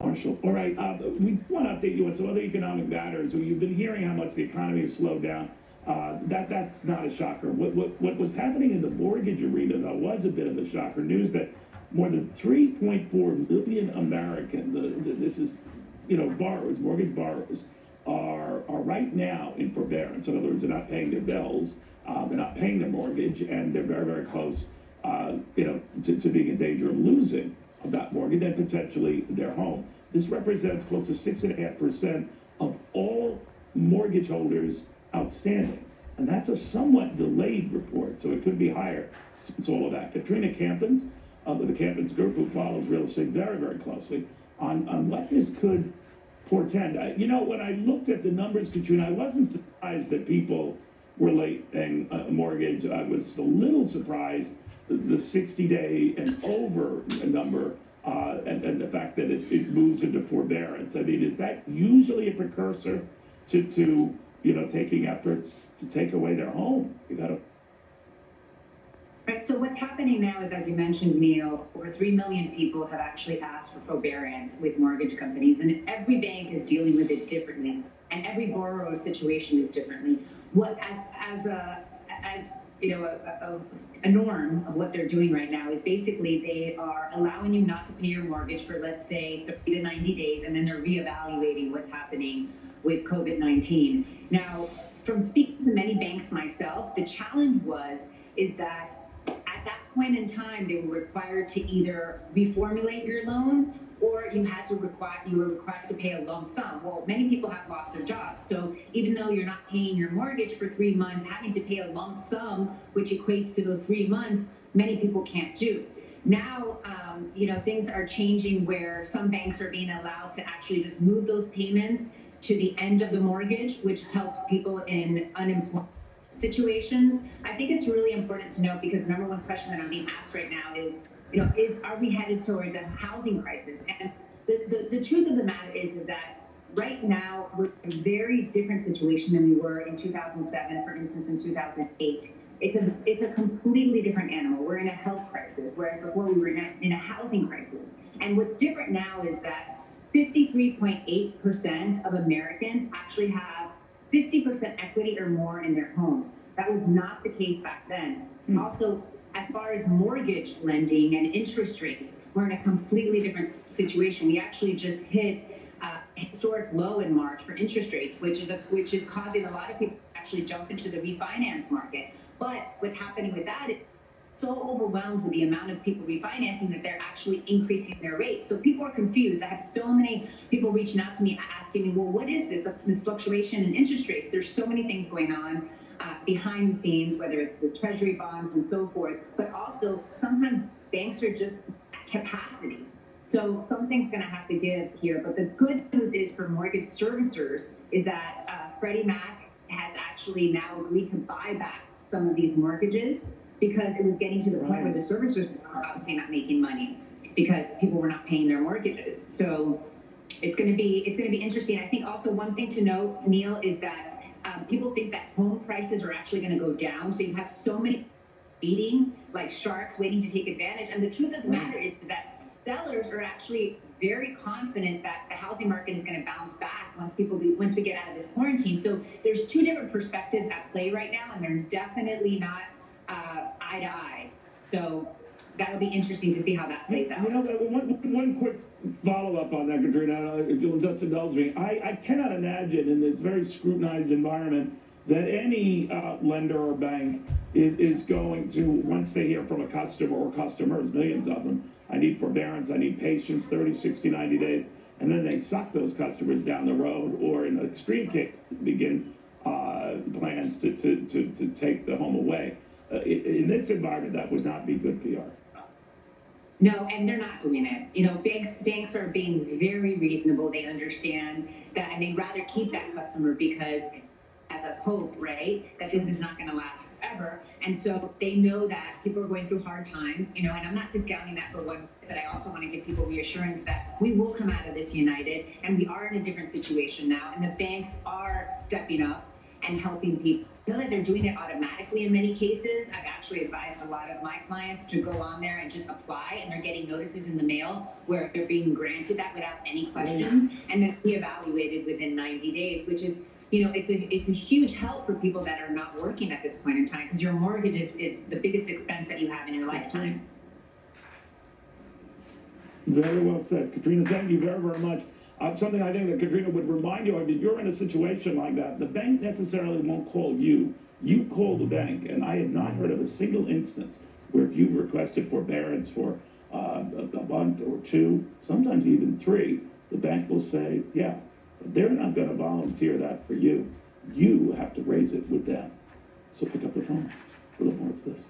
Marshall. All right, we want to update you on some other economic matters. You've been hearing how much the economy has slowed down. That's not a shocker. What was happening in the mortgage arena, though, was a bit of a shocker. News that more than 3.4 million Americans, this is, borrowers, mortgage borrowers, are right now in forbearance. In other words, they're not paying their bills, they're not paying their mortgage, and they're very, very close, to being in danger of losing that mortgage and potentially their home. This represents close to 6.5% of all mortgage holders outstanding. And that's a somewhat delayed report, so it could be higher since all of that. Katrina Campins, of the Campins Group, who follows real estate very, very closely, on what this could portend. When I looked at the numbers, Katrina, I wasn't surprised that people were late paying a mortgage. I was a little surprised the 60-day and over number, and the fact that it moves into forbearance. I mean, is that usually a precursor to taking efforts to take away their home? Right, so what's happening now is, as you mentioned, Neil, over 3 million people have actually asked for forbearance with mortgage companies, and every bank is dealing with it differently, and every borrower's situation is differently. A norm of what they're doing right now is basically they are allowing you not to pay your mortgage for, let's say, 30 to 90 days, and then they're reevaluating what's happening with COVID-19. Now, from speaking to many banks myself, the challenge is that at that point in time, they were required to either reformulate your loan, or you were required to pay a lump sum. Well, many people have lost their jobs. So even though you're not paying your mortgage for 3 months, having to pay a lump sum, which equates to those 3 months, many people can't do. Now, things are changing where some banks are being allowed to actually just move those payments to the end of the mortgage, which helps people in unemployment situations. I think it's really important to note, because the number one question that I'm being asked right now is, are we headed towards a housing crisis? And the truth of the matter is that right now we're in a very different situation than we were in 2007, for instance, in 2008. It's a completely different animal. We're in a health crisis, whereas before we were in a housing crisis. And what's different now is that 53.8% of Americans actually have 50% equity or more in their homes. That was not the case back then. Also, as far as mortgage lending and interest rates, we're in a completely different situation. We actually just hit a historic low in March for interest rates, which is causing a lot of people to actually jump into the refinance market. But what's happening with that is so overwhelmed with the amount of people refinancing that they're actually increasing their rates. So people are confused. I have so many people reaching out to me asking me, well, what is this fluctuation in interest rates? There's so many things going on behind the scenes, whether it's the treasury bonds and so forth, but also sometimes banks are just at capacity. So something's going to have to give here. But the good news is for mortgage servicers is that Freddie Mac has actually now agreed to buy back some of these mortgages, because it was getting to the point where the servicers were obviously not making money because people were not paying their mortgages. So it's going to be interesting. I think also one thing to note, Neil, is that people think that home prices are actually going to go down. So you have so many waiting, like sharks waiting to take advantage. And the truth of the matter is that sellers are actually very confident that the housing market is going to bounce back once we get out of this quarantine. So there's two different perspectives at play right now, and they're definitely not eye to eye. So that'll be interesting to see how that plays out. One quick follow-up on that, Katrina, if you'll just indulge me. I cannot imagine in this very scrutinized environment that any lender or bank is going to, once they hear from a customer or customers, millions of them, I need forbearance, I need patience, 30, 60, 90 days, and then they suck those customers down the road, or in an extreme case, begin plans to take the home away. In this environment, that would not be good PR. No, and they're not doing it. Banks are being very reasonable. They understand that, and they'd rather keep that customer because as a hope, right, that this is not going to last forever. And so they know that people are going through hard times, and I'm not discounting that for one, but I also want to give people reassurance that we will come out of this united, and we are in a different situation now, and the banks are stepping up. and helping people. I know that they're doing it automatically in many cases. I've actually advised a lot of my clients to go on there and just apply, and they're getting notices in the mail where they're being granted that without any questions, and then be evaluated within 90 days, which is, it's a huge help for people that are not working at this point in time, because your mortgage is the biggest expense that you have in your lifetime. Very well said. Katrina, thank you very, very much. Something I think that Katrina would remind you of, if you're in a situation like that, the bank necessarily won't call you. You call the bank, and I have not heard of a single instance where if you've requested forbearance for a month or two, sometimes even 3, the bank will say, yeah, but they're not going to volunteer that for you. You have to raise it with them. So pick up the phone. We'll look more to this.